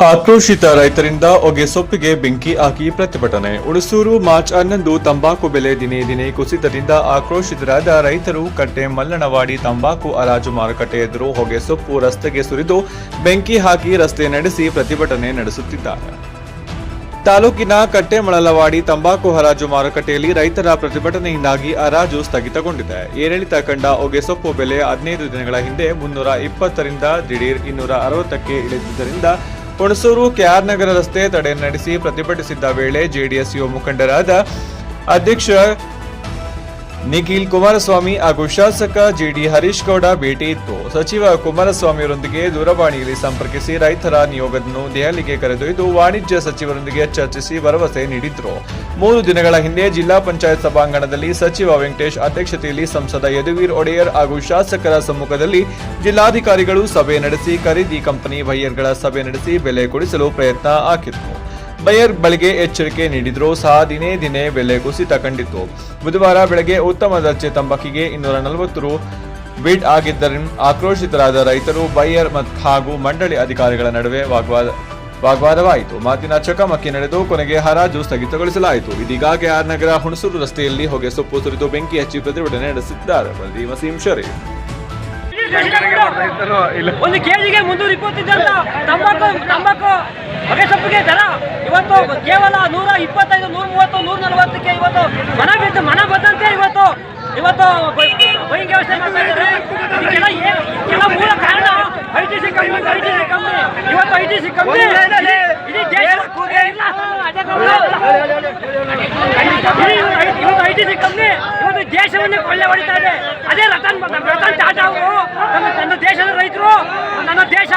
ಆಕ್ರೋಶಿತ ರೈತರಿಂದ ಹೊಗೆ ಸೊಪ್ಪಿಗೆ ಬೆಂಕಿ ಹಾಕಿ ಪ್ರತಿಭಟನೆ. ಹುಣಸೂರು ಮಾರ್ಚ್ 11 ತಂಬಾಕು ಬೆಲೆ ದಿನೇ ದಿನೇ ಕುಸಿತದಿಂದ ಆಕ್ರೋಶಿತರಾದ ರೈತರು ಕಟ್ಟೆ ಮಲ್ಲನವಾಡಿ ತಂಬಾಕು ಹರಾಜು ಮಾರುಕಟ್ಟೆ ಎದುರು ಹೊಗೆ ಸೊಪ್ಪು ರಸ್ತೆಗೆ ಸುರಿದು ಬೆಂಕಿ ಹಾಕಿ ರಸ್ತೆ ನಡೆಸಿ ಪ್ರತಿಭಟನೆ ನಡೆಸುತ್ತಿದ್ದಾರೆ. ತಾಲೂಕಿನ ಕಟ್ಟೆಮಳಲವಾಡಿ ತಂಬಾಕು ಹರಾಜು ಮಾರುಕಟ್ಟೆಯಲ್ಲಿ ರೈತರ ಪ್ರತಿಭಟನೆಯಿಂದಾಗಿ ಹರಾಜು ಸ್ಥಗಿತಗೊಂಡಿದೆ. ಏರಿಳಿತ ಕಂಡ ಹೊಗೆ ಸೊಪ್ಪು ಬೆಲೆ 15 ದಿನಗಳ ಹಿಂದೆ 320ರಿಂದ ದಿಢೀರ್ 260ಕ್ಕೆ ಇಳಿದಿದ್ದರಿಂದ ಹುಣಸೂರು ಕೆಆರ್ ನಗರ ರಸ್ತೆ ತಡೆ ನಡೆಸಿ ಪ್ರತಿಭಟಿಸಿದ್ದ ವೇಳೆ ಜೆಡಿಎಸ್ ಯುವ ಮುಖಂಡರಾದ ಅಧ್ಯಕ್ಷ ನಿಖಿಲ್ ಕುಮಾರಸ್ವಾಮಿ ಹಾಗೂ ಶಾಸಕ ಜಿಡಿ ಹರೀಶ್ ಗೌಡ ಭೇಟಿ ಇತ್ತು. ಸಚಿವ ಕುಮಾರಸ್ವಾಮಿಯವರೊಂದಿಗೆ ದೂರವಾಣಿಯಲ್ಲಿ ಸಂಪರ್ಕಿಸಿ ರೈತರ ನಿಯೋಗವನ್ನು ದೆಹಲಿಗೆ ಕರೆದೊಯ್ದು ವಾಣಿಜ್ಯ ಸಚಿವರೊಂದಿಗೆ ಚರ್ಚಿಸಿ ಭರವಸೆ ನೀಡಿದ್ರು. 3 ದಿನಗಳ ಹಿಂದೆ ಜಿಲ್ಲಾ ಪಂಚಾಯತ್ ಸಭಾಂಗಣದಲ್ಲಿ ಸಚಿವ ವೆಂಕಟೇಶ್ ಅಧ್ಯಕ್ಷತೆಯಲ್ಲಿ ಸಂಸದ ಯದುವೀರ್ ಒಡೆಯರ್ ಹಾಗೂ ಶಾಸಕರ ಸಮ್ಮುಖದಲ್ಲಿ ಜಿಲ್ಲಾಧಿಕಾರಿಗಳು ಸಭೆ ನಡೆಸಿ ಖರೀದಿ ಕಂಪನಿ ಬೈಯರ್ಗಳ ಸಭೆ ನಡೆಸಿ ಬೆಲೆ ಕೊಡಿಸಲು ಪ್ರಯತ್ನ ಹಾಕಿದ್ರು. ಬೈಯರ್ ಬಳಿಗೆ ಎಚ್ಚರಿಕೆ ನೀಡಿದ್ರೂ ಸಹ ದಿನೇ ದಿನೇ ಬೆಲೆ ಕುಸಿತ ಕಂಡಿತ್ತು. ಬುಧವಾರ ಬೆಳಗ್ಗೆ ಉತ್ತಮ ದರ್ಜೆ ತಂಬಾಕಿಗೆ 240 ರು ಬಿಡ್ ಆಗಿದ್ದರಿಂದ ಆಕ್ರೋಶಿತರಾದ ರೈತರು ಬೈಯರ್ ಹಾಗೂ ಮಂಡಳಿ ಅಧಿಕಾರಿಗಳ ನಡುವೆ ವಾಗ್ವಾದವಾಯಿತು. ಮಾತಿನ ಚಕಮಕಿ ನಡೆದು ಕೊನೆಗೆ ಹರಾಜು ಸ್ಥಗಿತಗೊಳಿಸಲಾಯಿತು. ಇದೀಗ ಕೆಆರ್ ನಗರ ಹುಣಸೂರು ರಸ್ತೆಯಲ್ಲಿ ಹೊಗೆ ಸೊಪ್ಪು ಸುರಿದು ಬೆಂಕಿ ಹಚ್ಚಿ ಪ್ರತಿಭಟನೆ ನಡೆಸಿದ್ದಾರೆ. ವಸೀಂ ಶರೀಫ್. ಒಂದು ಕೆಜಿಗೆ 320 ತಂಬಾಕು ಹೊಗೆ ಸೊಪ್ಪಿಗೆ ದರ ಇವತ್ತು ಕೇವಲ 125, 130, 140ಕ್ಕೆ ಇವತ್ತು ಮನ ಬದ್ದಂತೆ ಇವತ್ತು ಬೈಯಿಂಗ್ ವ್ಯವಸ್ಥೆ ಮಾಡ್ತಾ ಇದ್ದಾರೆ. ಇದಕ್ಕೆಲ್ಲ ಮೂಲ ಕಾರಣ ಐಟಿಸಿ ಕಂಪನಿ ಇವತ್ತು ಐಟಿಸಿ ಕಂಪನಿ ಇಡೀ ದೇಶ ಐಟಿಸಿ ಕಂಪನಿ ಇವತ್ತು ದೇಶವನ್ನೇ ಕೊಳ್ಳೆ ಹೊಡಿತಾ ಇದೆ. ಅದೇ ರತನ್ ಟಾಟಾ ಅವರು ನನ್ನ ದೇಶದ ರೈತರು ನನ್ನ ದೇಶ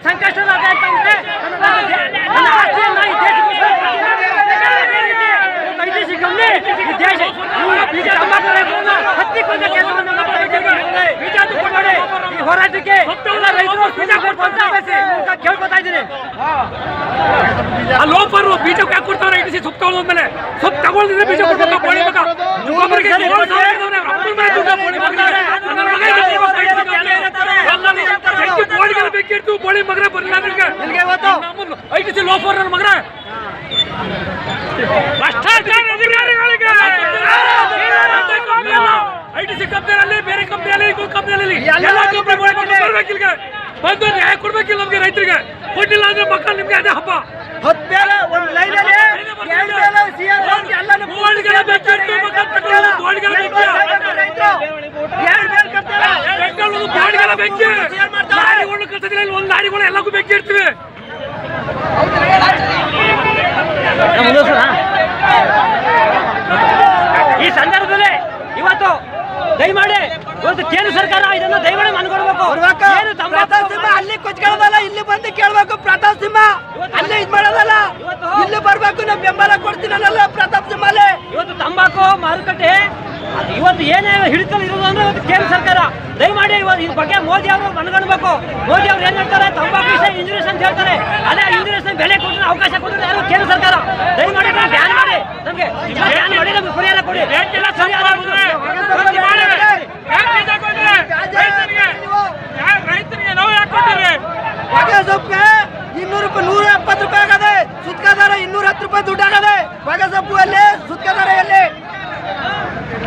ಸಂಕಷ್ಟದ ಅಂತ ನನ್ನ ಆಸ್ತಿಯನ್ನ ಈ ದೇಶಕ್ಕೆ ಐಟಿಸಿ ಕಂಪನಿ ಈ ದೇಶ ಹತ್ತಿಕೊಂಡ ಕೆಲಸವನ್ನು ಈ ಹೋರಾಟಕ್ಕೆ ರೈತರು ಕೇಳ್ಕೊತಾ ಇದ್ದೀನಿ. ಆ ಲೋಪರು ಬೀಜ ಯಾಕೆ ಕೊಡ್ತಾರೆ? ಐಟಿಸಿ ಸೊಪ್ಪು ತಗೊಳ್ಳೋದ್ಮೇಲೆ ಸೊಪ್ಪು ತಗೊಳ್ದಿದ್ರೆ ಬೀಜ ಕೊಡ್ಬೇಕು. ಬೇಕಿರ್ತು ಬೋಳಿ ಮಗನ ಬರಲಿಲ್ಲ ಐಟಿಸಿ ಲೋಫರ್ ನನ್ನ ಮಗನ ಭ್ರಷ್ಟಾಚಾರ ಅಧಿಕಾರಿಗಳಿಗೆ ಐಟಿಸಿ ಕಂಪನಿಯಲ್ಲಿ ಬೇರೆ ಕಂಪನಿಯಲ್ಲಿ ಎಲ್ಲ ಕಂಪನಿ ಬರ್ಬೇಕಿಲ್ಲ ಬಂದು ನ್ಯಾಯ ಕೊಡ್ಬೇಕಿಲ್ಲ ನಮ್ಗೆ ರೈತರಿಗೆ. ಕೊಟ್ಟಿಲ್ಲ ಅಂದ್ರೆ ಮಕ್ಕಳು ನಿಮ್ಗೆ ಅದೇ ಹಬ್ಬ. ಒಂದು ಲಾರಿಗಳು ಎಲ್ಲಕ್ಕೂ ಬೇಕಿರ್ತೀವಿ. ಈ ಸಂದರ್ಭದಲ್ಲಿ ಇವತ್ತು ದಯಮಾಡಿ ಕೇಂದ್ರ ಸರ್ಕಾರ ಇದನ್ನು ದಯಮಾಡಿ ಮನಗೊಡ್ಬೇಕು. ಅಲ್ಲಿ ಕುಚ್ಕೊಳ್ಳೋದಲ್ಲ, ಇಲ್ಲಿ ಬಂದು ಕೇಳ್ಬೇಕು. ಪ್ರತಾಪ್ ಸಿಂಹ ಅಲ್ಲಿ ಇದ್ ಮಾಡೋದಲ್ಲ, ಇಲ್ಲಿ ಬರ್ಬೇಕು. ನಾವು ಬೆಂಬಲ ಕೊಡ್ತೀನಲ್ಲ ಪ್ರತಾಪ್ ಸಿಂಹ. ಇವತ್ತು ತಂಬಾಕು ಮಾರುಕಟ್ಟೆ ಇವತ್ತು ಏನೇ ಹಿಡಿತಲ್ಲಿ ಇರೋದು ಅಂದ್ರೆ ಇವತ್ತು ಕೇಂದ್ರ ಸರ್ಕಾರ ದಯಮಾಡಿ ಇವತ್ತು ಇದ್ರ ಬಗ್ಗೆ ಮೋದಿ ಅವರು ಮನಗಣಬೇಕು. ಮೋದಿ ಅವ್ರು ಏನ್ ಹೇಳ್ತಾರೆ? ತಂಬಾಕು ಇಂಜುರೀಸ್ ಅಂತ ಹೇಳ್ತಾರೆ. ಅದೇ ಇಂಜುರೀಸ್ ಬೆಲೆ ಕೊಟ್ಟರೆ ಅವಕಾಶ ಕೊಟ್ಟರೆ ಯಾರು ಕೇಂದ್ರ ಸರ್ಕಾರ ದಯಮಾಡಿ ಬ್ಯಾನ್ ಮಾಡಿ ನಮ್ಗೆ ಪರಿಹಾರ ಕೊಡಿ.